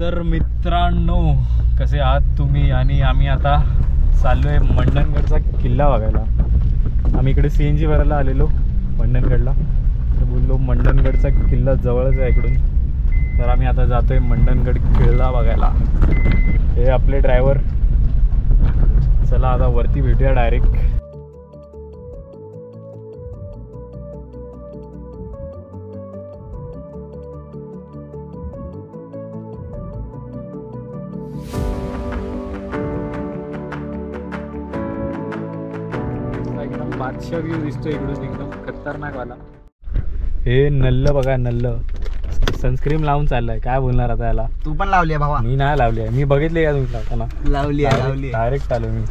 तर मित्रांनो कसे आहात तुम्ही? आणि आम्ही आता चाललोय मंडणगडचा किल्ला बघायला. आम्ही इकडे CNG भरायला आलेलो मंडणगडला, तर बोललो मंडणगडचा किल्ला जवळच आहे इकडून, तर आम्ही आता जातोय मंडणगड किल्ला बघायला. हे आपले ड्रायव्हर. चला आता वरती भेटूया डायरेक्ट. एकदम बादशाह व्ह्यू दिसतोय इकडून, एकदम खतरनाक वाला. हे नल्ल बघा, नल्ल सनस्क्रीन लावून चाललाय. काय बोलणार आता याला? तू पण लावली आहे भावा? मी नाही लावली आहे. मी बघितली का तुम्ही लावताना? लावली आहे. डायरेक्ट आलो मी.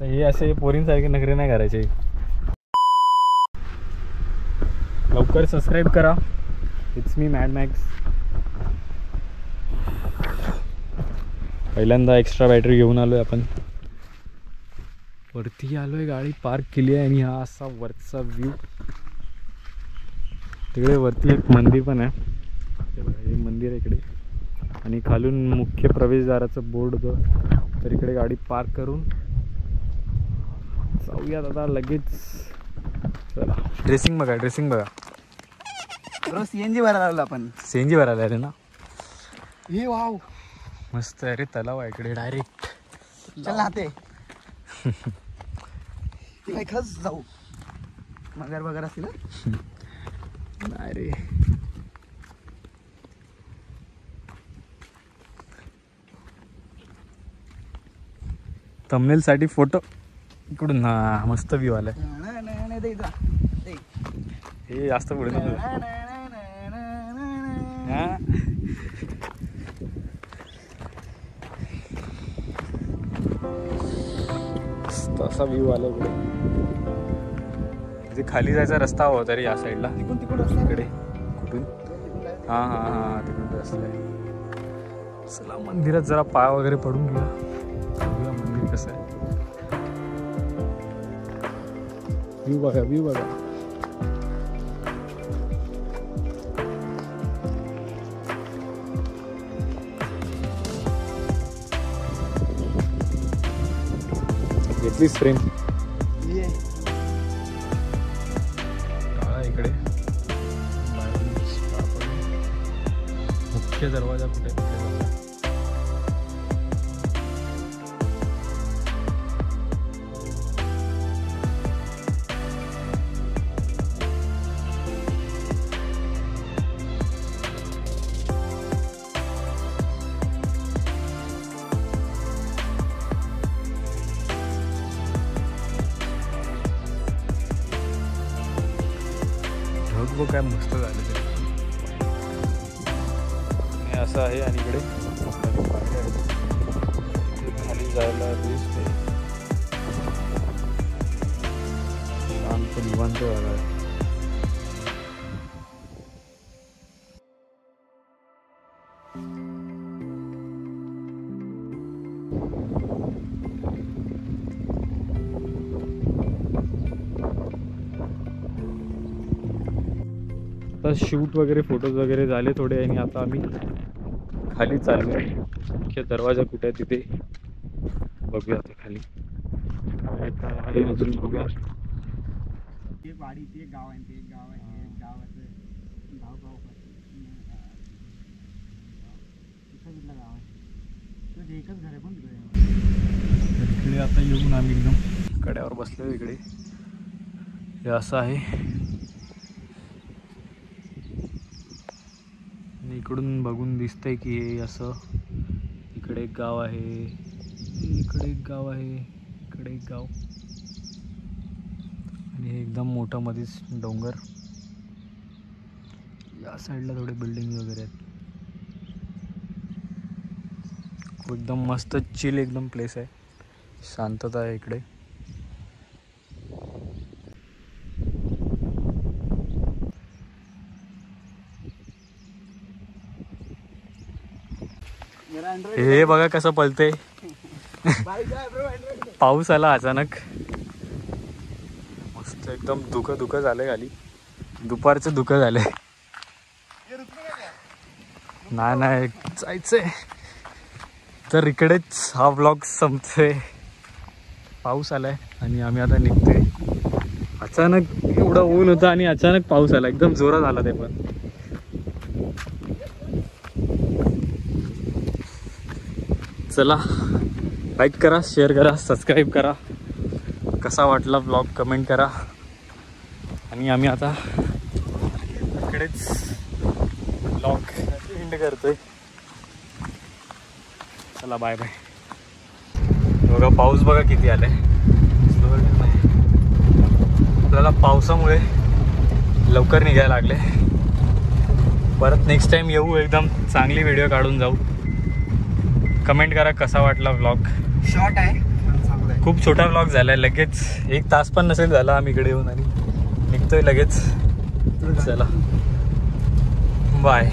हे असे पोरींसारखे नखरे नाही करायचे. लवकर सबस्क्राईब करा. It's me mad max. पहिल्यांदा एक्स्ट्रा बॅटरी घेऊन आलोय आपण. वरती आलोय, गाडी पार्क केली आहे आणि हा असा वरचा व्ह्यू. तिकडे वरती एक मंदिर पण आहे. हे मंदिर आहे इकडे, आणि खालून मुख्य प्रवेशद्वाराचं बोर्ड होतं. तर इकडे गाडी पार्क करून जाऊयात आता लगेच. चला ड्रेसिंग बघा, ड्रेसिंग बघा. CNG भरायला लागलो आपण. CNG भरायला आहे ना. हे वाव मस्त आहे रे. तलाव आहे इकडे डायरेक्ट. चल ना ते काय खस जाऊ. मगर वगैरे असतील नाही रे. थंबनेल साठी फोटो इकडून. हा मस्त व्ह्यू आलाय. हे जास्त पुढे असा व्ह्यू आला इकडे. म्हणजे खाली जायचा रस्ता हवा तरी या साईडला. इकडे कुठून? हा हा हा तिकडून रस्ता आहे. चला मंदिरात जरा पाय वगैरे पडून घेऊया. मंदिर कसं आहे. व्ह्यू बघा, व्ह्यू बघा. घेतलीच फ्रेम. इकडे मुख्य दरवाजा कुठे? ढग काय मस्त झाले ते. हे असं आहे आणि इकडे खाली जायला दिसते. शांत निवांत जागा आहे. शूट वगैरे फोटोज वगैरे झाले थोडे, आणि आता आम्ही खाली चाललो. मुख्य दरवाजा कुठे आहे तिथे बघूया. आता खाली काय अजून बघूया. ते वाडी, ते गाव आहे, ते गाव आहे, ते गावाचं गाव गाव गाव आहे. तर एकच घर आहे पण इकडे आता येऊन आम्ही एकदम कड्यावर बसलो. इकडे हे असं आहे. इकडून बघून दिसतंय की हे असं. इकडे एक गाव आहे, इकडे एक गाव आहे, इकडे एक गाव, आणि हे एकदम मोठं मध्येच डोंगर. या साईडला थोडे बिल्डिंग वगैरे आहेत. एकदम मस्त चिल एकदम प्लेस आहे. शांतता आहे इकडे. हे बघा कसं पळते. पाऊस आला अचानक. मस्त एकदम धुकं धुकं झालंय खाली. दुपारचं धुकं झालंय. नाही जायचंय. तर इकडेच हा व्लॉग संपतोय. पाऊस आलाय आणि आम्ही आता निघतोय. अचानक एवढं ऊन होतं आणि अचानक पाऊस आला, एकदम जोरात आला ते पण. चला, लाईक करा, शेअर करा, सबस्क्राईब करा. कसा वाटला व्लॉग कमेंट करा. आणि आम्ही आता इकडेच व्लॉग एंड करतोय. चला बाय बाय. बघा पाऊस बघा किती आलाय. आपल्याला पावसामुळे लवकर निघायला लागले. परत नेक्स्ट टाइम येऊ, एकदम चांगली व्हिडिओ काढून जाऊ. कमेंट करा कसा वाटला व्लॉग. शॉर्ट आहे पण चांगला आहे. खूप छोटा व्लॉग झालाय. लगेच 1 तास पण नसेल झाला आम्ही इकडे येऊन आणि निघतोय लगेच. चला बाय.